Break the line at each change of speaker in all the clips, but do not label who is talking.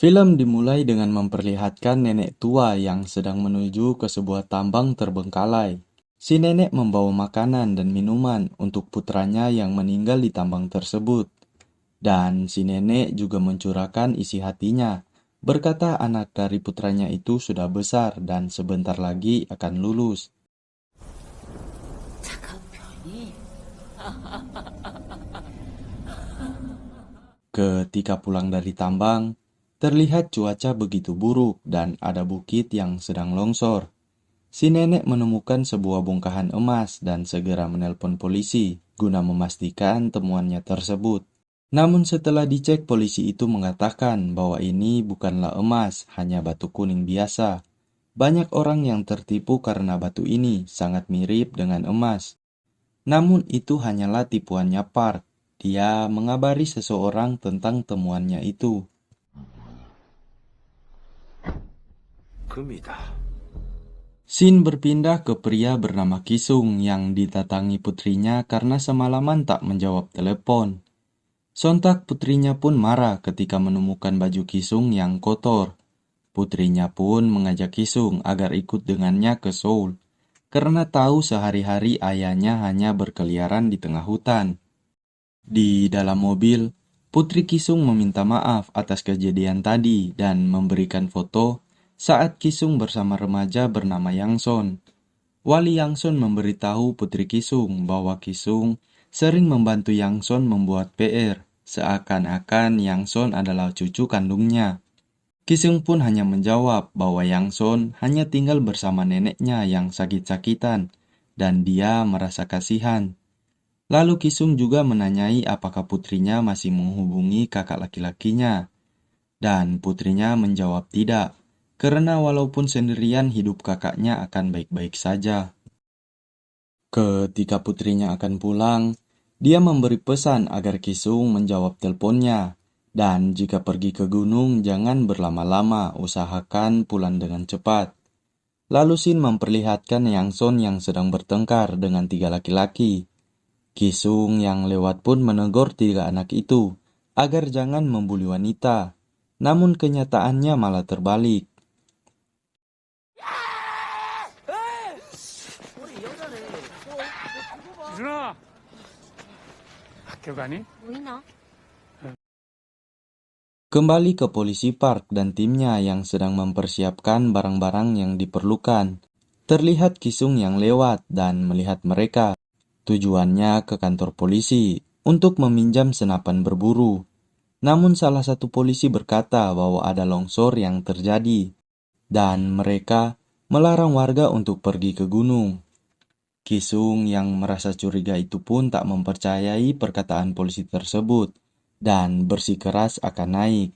Film dimulai dengan memperlihatkan nenek tua yang sedang menuju ke sebuah tambang terbengkalai. Si nenek membawa makanan dan minuman untuk putranya yang meninggal di tambang tersebut. Dan si nenek juga mencurahkan isi hatinya, berkata anak dari putranya itu sudah besar dan sebentar lagi akan lulus. Ketika pulang dari tambang, terlihat cuaca begitu buruk dan ada bukit yang sedang longsor. Si nenek menemukan sebuah bongkahan emas dan segera menelpon polisi guna memastikan temuannya tersebut. Namun setelah dicek, polisi itu mengatakan bahwa ini bukanlah emas, hanya batu kuning biasa. Banyak orang yang tertipu karena batu ini sangat mirip dengan emas. Namun itu hanyalah tipuannya Park. Dia mengabari seseorang tentang temuannya itu. Scene berpindah ke pria bernama Kisung yang didatangi putrinya karena semalaman tak menjawab telepon. Sontak putrinya pun marah ketika menemukan baju Kisung yang kotor. Putrinya pun mengajak Kisung agar ikut dengannya ke Seoul, karena tahu sehari-hari ayahnya hanya berkeliaran di tengah hutan. Di dalam mobil, Putri Kisung meminta maaf atas kejadian tadi dan memberikan foto saat Kisung bersama remaja bernama Yangson. Wali Yangson memberitahu Putri Kisung bahwa Kisung sering membantu Yangson membuat PR, seakan-akan Yangson adalah cucu kandungnya. Kisung pun hanya menjawab bahwa Yangson hanya tinggal bersama neneknya yang sakit-sakitan dan dia merasa kasihan. Lalu Kisung juga menanyai apakah putrinya masih menghubungi kakak laki-lakinya. Dan putrinya menjawab tidak, karena walaupun sendirian hidup kakaknya akan baik-baik saja. Ketika putrinya akan pulang, dia memberi pesan agar Kisung menjawab teleponnya. Dan jika pergi ke gunung, jangan berlama-lama, usahakan pulang dengan cepat. Lalu Shin memperlihatkan Yangson yang sedang bertengkar dengan 3 laki-laki. Kisung yang lewat pun menegur 3 anak itu agar jangan membuli wanita. Namun kenyataannya malah terbalik. Kembali ke polisi Park dan timnya yang sedang mempersiapkan barang-barang yang diperlukan. Terlihat Kisung yang lewat dan melihat mereka. Tujuannya ke kantor polisi untuk meminjam senapan berburu. Namun salah satu polisi berkata bahwa ada longsor yang terjadi dan mereka melarang warga untuk pergi ke gunung. Kisung yang merasa curiga itu pun tak mempercayai perkataan polisi tersebut dan bersikeras akan naik.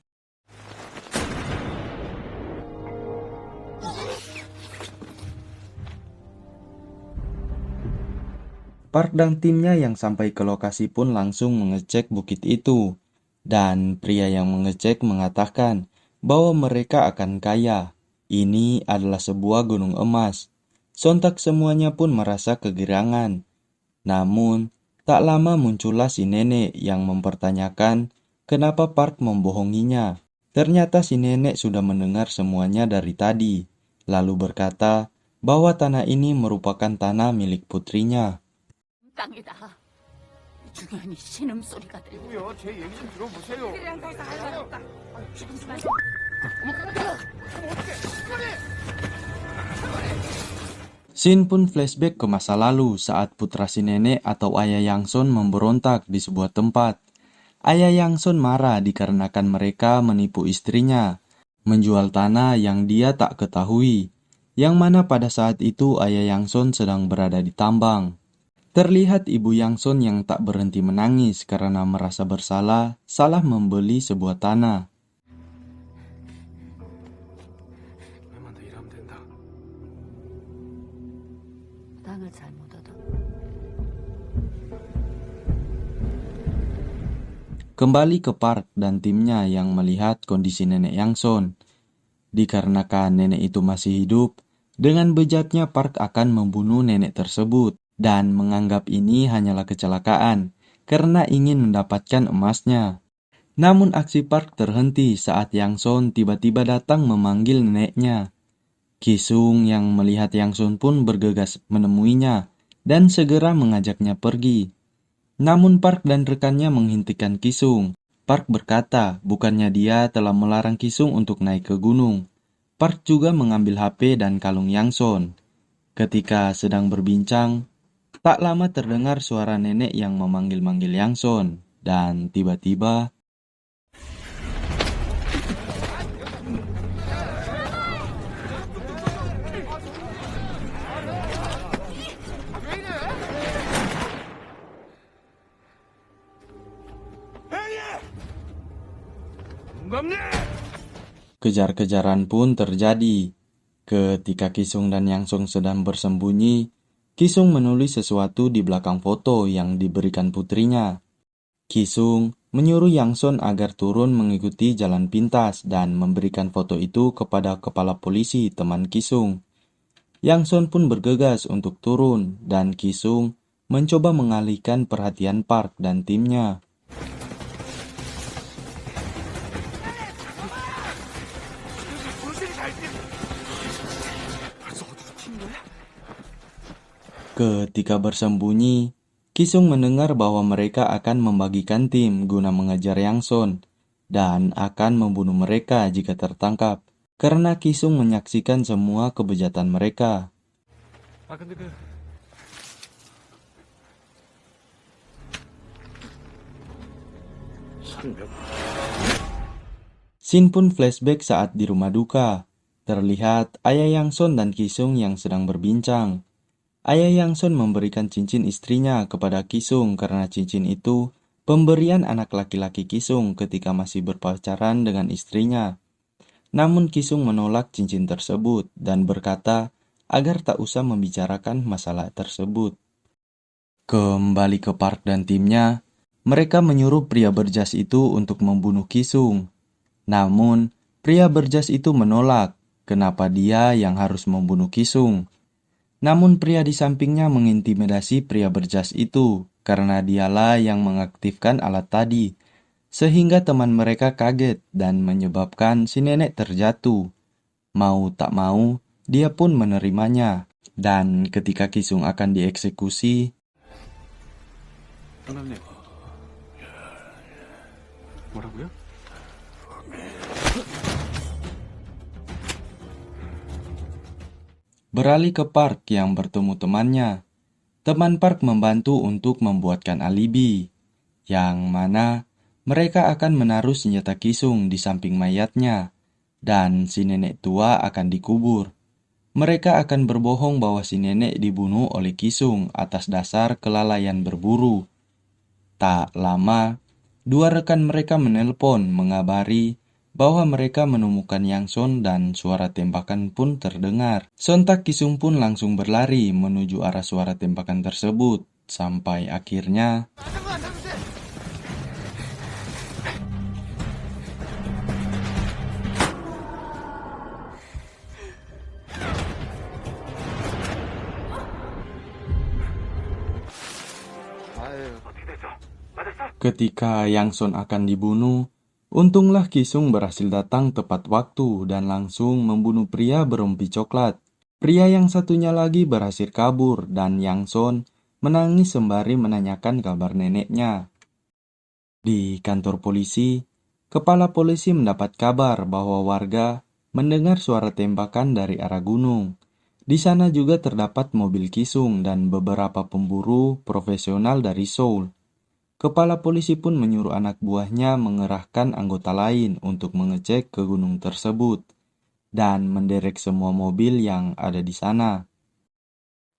Park dan timnya yang sampai ke lokasi pun langsung mengecek bukit itu. Dan pria yang mengecek mengatakan bahwa mereka akan kaya. Ini adalah sebuah gunung emas. Sontak semuanya pun merasa kegirangan. Namun, tak lama muncullah si nenek yang mempertanyakan kenapa Park membohonginya. Ternyata si nenek sudah mendengar semuanya dari tadi, lalu berkata bahwa tanah ini merupakan tanah milik putrinya.
땅이다. 중요한 신음소리가 들려.
제 얘기 좀 들어보세요.
그냥 거기서 할 말 없다.
Shin pun flashback ke masa lalu saat putra si nenek atau ayah Yangson memberontak di sebuah tempat. Ayah Yangson marah dikarenakan mereka menipu istrinya, menjual tanah yang dia tak ketahui, yang mana pada saat itu ayah Yangson sedang berada di tambang. Terlihat ibu Yangson yang tak berhenti menangis karena merasa bersalah salah membeli sebuah tanah.
땅을 잘못 얻어.
Kembali ke Park dan timnya yang melihat kondisi nenek Yangson. Dikarenakan nenek itu masih hidup, dengan bejatnya Park akan membunuh nenek tersebut dan menganggap ini hanyalah kecelakaan karena ingin mendapatkan emasnya. Namun aksi Park terhenti saat Yang Son tiba-tiba datang memanggil neneknya. Kisung yang melihat Yang Son pun bergegas menemuinya dan segera mengajaknya pergi. Namun Park dan rekannya menghentikan Kisung. Park berkata bukannya dia telah melarang Kisung untuk naik ke gunung. Park juga mengambil HP dan kalung Yang Son. Ketika sedang berbincang, tak lama terdengar suara nenek yang memanggil-manggil Yang Son. Dan tiba-tiba, kejar-kejaran pun terjadi. Ketika Kisung dan Yang Son sedang bersembunyi, Kisung menulis sesuatu di belakang foto yang diberikan putrinya. Kisung menyuruh Yang Son agar turun mengikuti jalan pintas dan memberikan foto itu kepada kepala polisi teman Kisung. Yang Son pun bergegas untuk turun dan Kisung mencoba mengalihkan perhatian Park dan timnya. Ketika bersembunyi, Kisung mendengar bahwa mereka akan membagikan tim guna mengejar Yang Son dan akan membunuh mereka jika tertangkap, karena Kisung menyaksikan semua kebejatan mereka. Scene pun flashback saat di rumah duka. Terlihat ayah Yang Son dan Kisung yang sedang berbincang. Ayah Yang Son memberikan cincin istrinya kepada Kisung karena cincin itu pemberian anak laki-laki Kisung ketika masih berpacaran dengan istrinya. Namun Kisung menolak cincin tersebut dan berkata agar tak usah membicarakan masalah tersebut. Kembali ke Park dan timnya, mereka menyuruh pria berjas itu untuk membunuh Kisung. Namun, pria berjas itu menolak kenapa dia yang harus membunuh Kisung. Namun pria di sampingnya mengintimidasi pria berjas itu karena dialah yang mengaktifkan alat tadi, sehingga teman mereka kaget dan menyebabkan si nenek terjatuh. Mau tak mau, dia pun menerimanya. Dan ketika Kisung akan dieksekusi, beralih ke Park yang bertemu temannya. Teman Park membantu untuk membuatkan alibi, yang mana mereka akan menaruh senjata Kisung di samping mayatnya, dan si nenek tua akan dikubur. Mereka akan berbohong bahwa si nenek dibunuh oleh Kisung atas dasar kelalaian berburu. Tak lama, dua rekan mereka menelpon mengabari bahwa mereka menemukan Yang Son dan suara tembakan pun terdengar. Sontak Kisung pun langsung berlari menuju arah suara tembakan tersebut, sampai akhirnya ketika Yang Son akan dibunuh, untunglah Kisung berhasil datang tepat waktu dan langsung membunuh pria berompi coklat. Pria yang satunya lagi berhasil kabur dan Yang Son menangis sembari menanyakan kabar neneknya. Di kantor polisi, kepala polisi mendapat kabar bahwa warga mendengar suara tembakan dari arah gunung. Di sana juga terdapat mobil Kisung dan beberapa pemburu profesional dari Seoul. Kepala polisi pun menyuruh anak buahnya mengerahkan anggota lain untuk mengecek ke gunung tersebut dan menderek semua mobil yang ada di sana.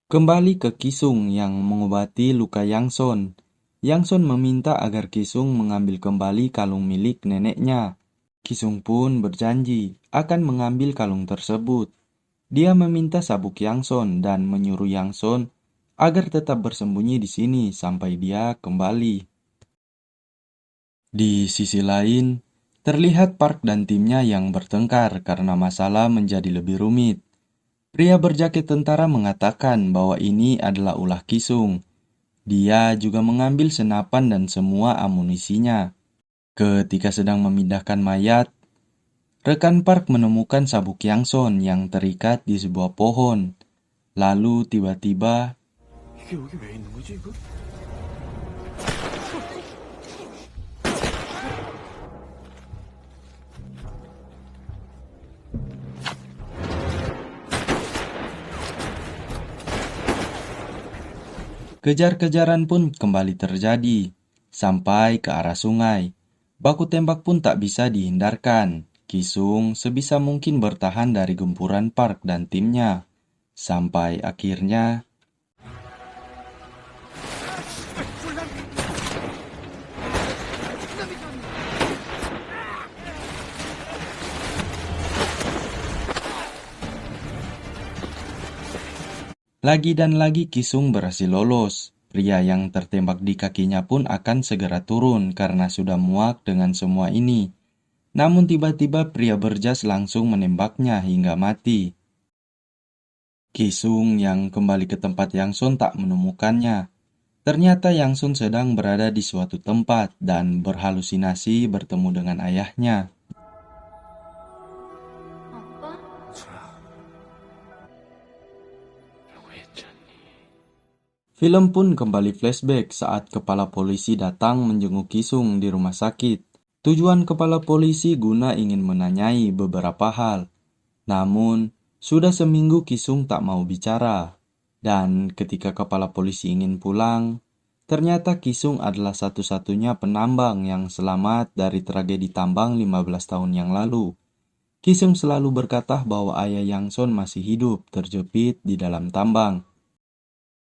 Kembali ke Kisung yang mengobati luka Yang Son. Yang Son meminta agar Kisung mengambil kembali kalung milik neneknya. Kisung pun berjanji akan mengambil kalung tersebut. Dia meminta sabuk Yang Son dan menyuruh Yang Son agar tetap bersembunyi di sini sampai dia kembali. Di sisi lain, terlihat Park dan timnya yang bertengkar karena masalah menjadi lebih rumit. Pria berjaket tentara mengatakan bahwa ini adalah ulah Kisung. Dia juga mengambil senapan dan semua amunisinya. Ketika sedang memindahkan mayat, rekan Park menemukan sabuk Yang-son yang terikat di sebuah pohon. Lalu tiba-tiba
이게 여기 왜 있는 거지, 이거?
kejar-kejaran pun kembali terjadi, sampai ke arah sungai. Baku tembak pun tak bisa dihindarkan. Kisung sebisa mungkin bertahan dari gempuran Park dan timnya. Sampai akhirnya lagi dan lagi Kisung berhasil lolos. Pria yang tertembak di kakinya pun akan segera turun karena sudah muak dengan semua ini. Namun tiba-tiba pria berjas langsung menembaknya hingga mati. Kisung yang kembali ke tempat Yang-son tak menemukannya. Ternyata Yang-son sedang berada di suatu tempat dan berhalusinasi bertemu dengan ayahnya.
아빠?
라고 했잖니.
Film pun kembali flashback saat kepala polisi datang menjenguk Kisung di rumah sakit. Tujuan kepala polisi guna ingin menanyai beberapa hal. Namun, sudah seminggu Kisung tak mau bicara. Dan ketika kepala polisi ingin pulang, ternyata Kisung adalah satu-satunya penambang yang selamat dari tragedi tambang 15 tahun yang lalu. Kisung selalu berkata bahwa ayah Yang-son masih hidup terjepit di dalam tambang.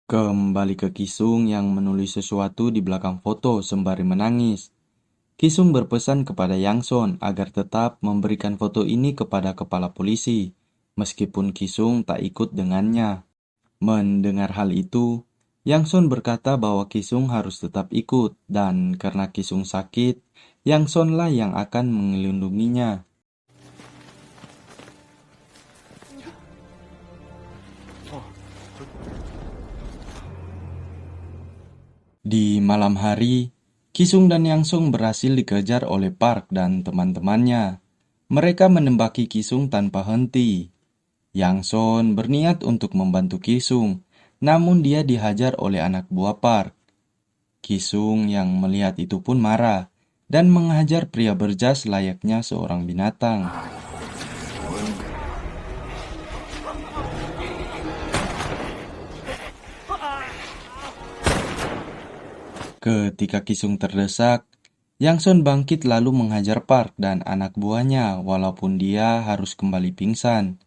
Kembali ke Kisung yang menulis sesuatu di belakang foto sembari menangis. Kisung berpesan kepada Yang-son agar tetap memberikan foto ini kepada kepala polisi, meskipun Kisung tak ikut dengannya. Mendengar hal itu, Yang-son berkata bahwa Kisung harus tetap ikut, dan karena Kisung sakit, Yang-son lah yang akan melindunginya. Di malam hari, Kisung dan Yang-son berhasil dikejar oleh Park dan teman-temannya. Mereka menembaki Kisung tanpa henti. Yang-son berniat untuk membantu Kisung, namun dia dihajar oleh anak buah Park. Kisung yang melihat itu pun marah dan menghajar pria berjas layaknya seorang binatang. Ketika Kisung terdesak, Yang-son bangkit lalu menghajar Park dan anak buahnya walaupun dia harus kembali pingsan.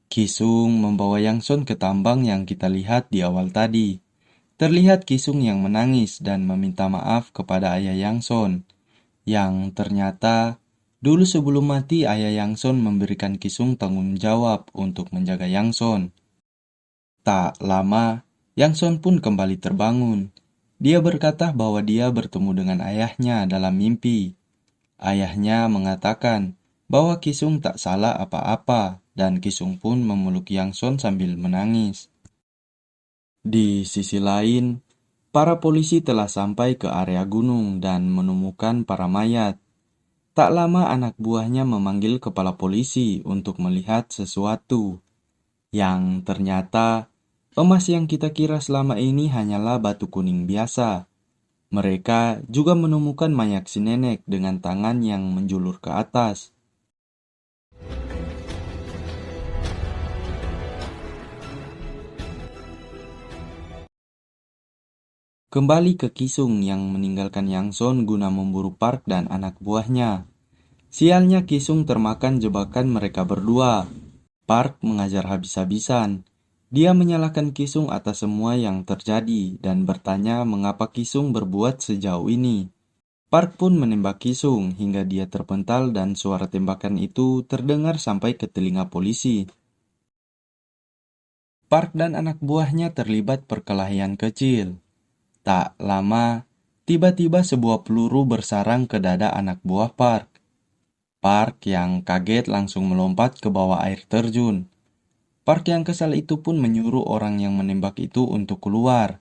Kisung membawa Yang-son ke tambang yang kita lihat di awal tadi. Terlihat Kisung yang menangis dan meminta maaf kepada ayah Yang-son, yang ternyata dulu sebelum mati ayah Yang-son memberikan Kisung tanggung jawab untuk menjaga Yang-son. Tak lama, Yang-son pun kembali terbangun. Dia berkata bahwa dia bertemu dengan ayahnya dalam mimpi. Ayahnya mengatakan bahwa Kisung tak salah apa-apa dan Kisung pun memeluk Yang-son sambil menangis. Di sisi lain, para polisi telah sampai ke area gunung dan menemukan para mayat. Tak lama anak buahnya memanggil kepala polisi untuk melihat sesuatu. Yang ternyata, emas yang kita kira selama ini hanyalah batu kuning biasa. Mereka juga menemukan mayat si nenek dengan tangan yang menjulur ke atas. Kembali ke Kisung yang meninggalkan Yang-son guna memburu Park dan anak buahnya. Sialnya Kisung termakan jebakan mereka berdua. Park mengajar habis-habisan. Dia menyalahkan Kisung atas semua yang terjadi dan bertanya mengapa Kisung berbuat sejauh ini. Park pun menembak Kisung hingga dia terpental dan suara tembakan itu terdengar sampai ke telinga polisi. Park dan anak buahnya terlibat perkelahian kecil. Tak lama, tiba-tiba sebuah peluru bersarang ke dada anak buah Park. Park yang kaget langsung melompat ke bawah air terjun. Park yang kesal itu pun menyuruh orang yang menembak itu untuk keluar.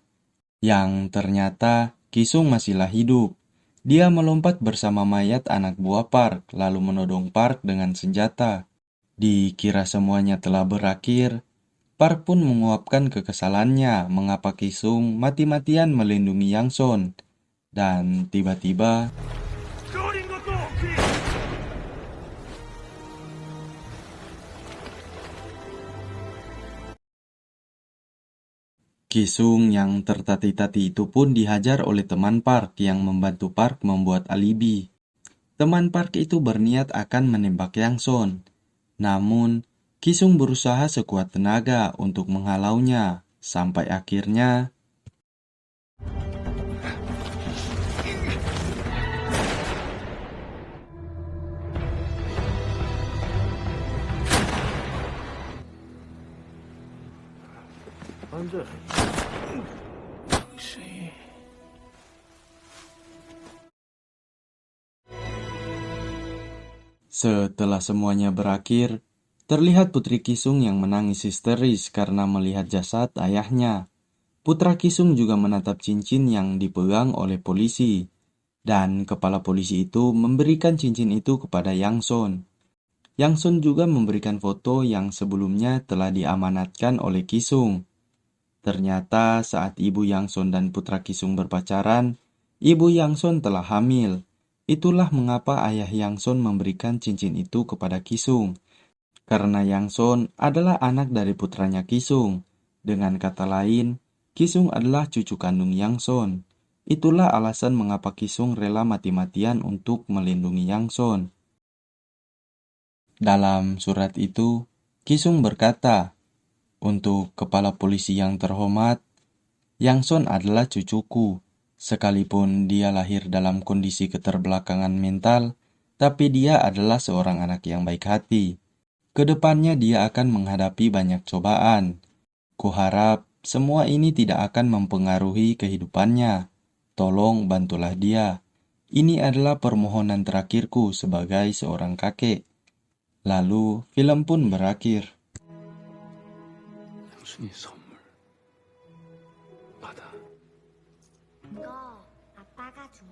Yang ternyata Kisung masihlah hidup. Dia melompat bersama mayat anak buah Park, lalu menodong Park dengan senjata. Dikira semuanya telah berakhir, Park pun menguapkan kekesalannya mengapa Kisung mati-matian melindungi Yang Son. Dan tiba-tiba Kisung yang tertati-tati itu pun dihajar oleh teman Park yang membantu Park membuat alibi. Teman Park itu berniat akan menembak Yang Son. Namun, Kisung berusaha sekuat tenaga untuk menghalaunya, sampai akhirnya
앉아. 역시.
setelah semuanya berakhir, terlihat Putri Kisung yang menangis histeris karena melihat jasad ayahnya. Putra Kisung juga menatap cincin yang dipegang oleh polisi, dan kepala polisi itu memberikan cincin itu kepada Yang Son. Yang Son juga memberikan foto yang sebelumnya telah diamanatkan oleh Kisung. Ternyata saat ibu Yang Son dan putra Kisung berpacaran, ibu Yang Son telah hamil. Itulah mengapa ayah Yang Son memberikan cincin itu kepada Kisung. Karena Yang Son adalah anak dari putranya Kisung. Dengan kata lain, Kisung adalah cucu kandung Yang Son. Itulah alasan mengapa Kisung rela mati-matian untuk melindungi Yang Son. Dalam surat itu, Kisung berkata, "Untuk kepala polisi yang terhormat, Yang Son adalah cucuku. Sekalipun dia lahir dalam kondisi keterbelakangan mental, tapi dia adalah seorang anak yang baik hati. Kedepannya dia akan menghadapi banyak cobaan. Kuharap semua ini tidak akan mempengaruhi kehidupannya. Tolong bantulah dia. Ini adalah permohonan terakhirku sebagai seorang kakek." Lalu film pun berakhir.
당신이 선물. 받아.
이거 아빠가 줘.